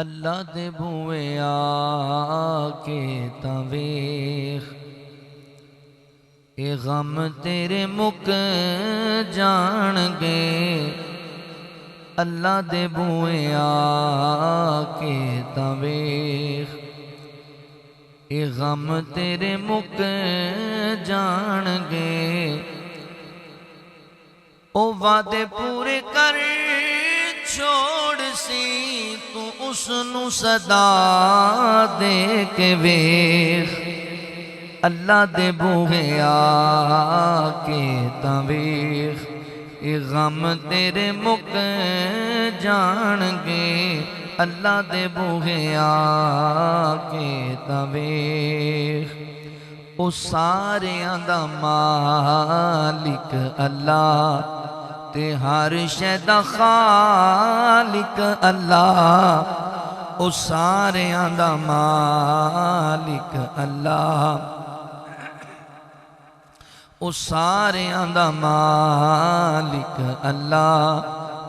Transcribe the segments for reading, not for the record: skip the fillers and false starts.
اللہ دے بھوئے آ کے تاں ویکھ اے غم تیرے مک جان گے اللہ دے بھوئے آ کے تاں ویکھ اے غم تیرے مک جان گے او وعدے پورے کر چھوڑ سی تو اس نو صدا دے کے ویکھ اللہ دے بوہے آ کے تاں ویکھ اے غم تیرے مک جان گے اللہ دے بوہے آ کے تاں ویکھ او ساریاں دا مالک اللہ تے ہر شے دا خالق اللہ او ساریاں دا مالک اللہ او ساریاں دا مالک اللہ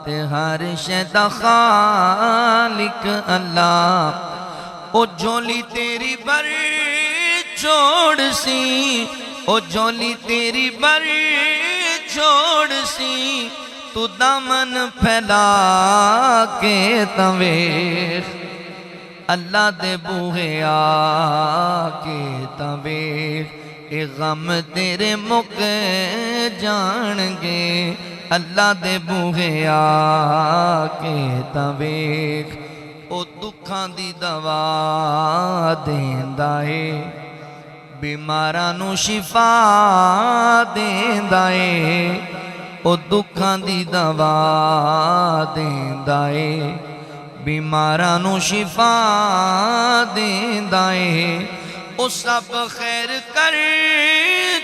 تے ہر شے دا خالق اللہ او جھولی تیری بر چھوڑ سی او جھولی تیری بر چھوڑ سی تو دامن پھیلا کے تاں ویکھ اللہ دے بوہے آ کے تاں ویکھ اے غم تیرے مک جان گے اللہ دے بوہے آ کے تاں ویکھ او دکھاں دی دوا دیندا اے بیماراں نو شفا دیندا اے او دکھاں دی دوا دیندا اے بیماراں نو شفا دیندا اے او سب خیر کر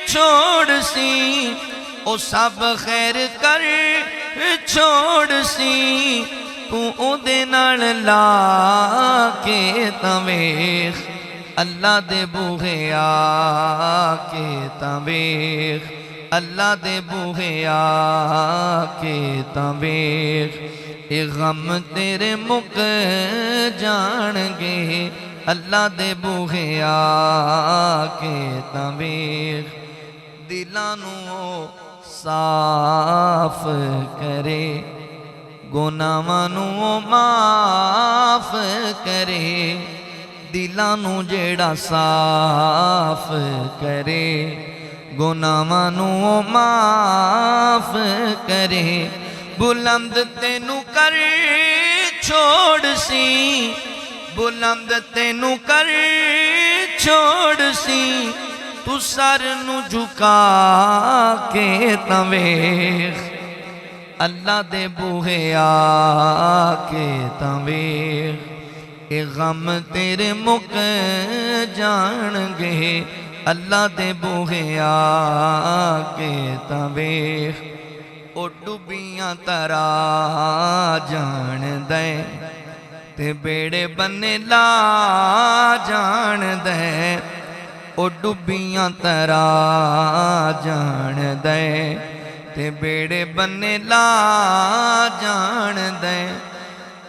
چھوڑ سی او سب خیر کر چھوڑ سی تو او دے نال لا کے تاں ویکھ اللہ دے بوہے آ کے تاں ویکھ اللہ دے بوہے آ کے تاں ویکھ اے غم تیرے مک جان گے اللہ دے بوہے آ کے تاں ویکھ دلاں نو صاف کرے گناہاں نو معاف کرے دلاں نو جیڑا صاف کرے گناہاں نو معاف کرے بلند تینو کر چھوڑ سی بلند تینو کر چھوڑ سی تو سر نو جھکا کے تاں ویکھ اللہ دے بوہے آ کے تاں ویکھ اے غم تیرے مک جان گے اللہ دے بوہے آ کے تاں ویکھ او ڈبیاں ترا جان دے تے بیڑے بنے لا جان دے او ڈبیاں ترا جان دے تے بیڑے بنے لا جان دے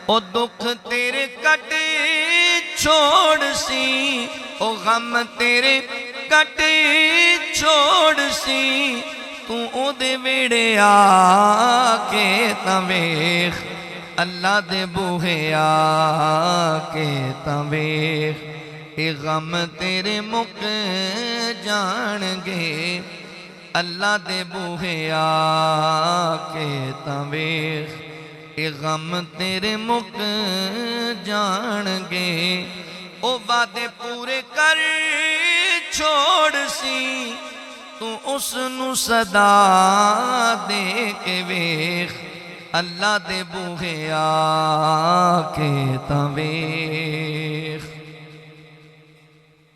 او دکھ تیرے کٹ چھوڑ سی او غم تیرے کٹ چھوڑ سی تو او دے ویڑے آ کے تاں ویکھ اللہ دے بوہے آ کے تاں ویکھ اے غم تیرے مک جان گے اللہ دے بوہے آ کے تاں ویکھ اے غم تیرے مک جان گے او وعدے پورے کر چھوڑ سی تو اس نو صدا دے کے ویکھ اللہ دے بوہے آ کے تاں ویکھ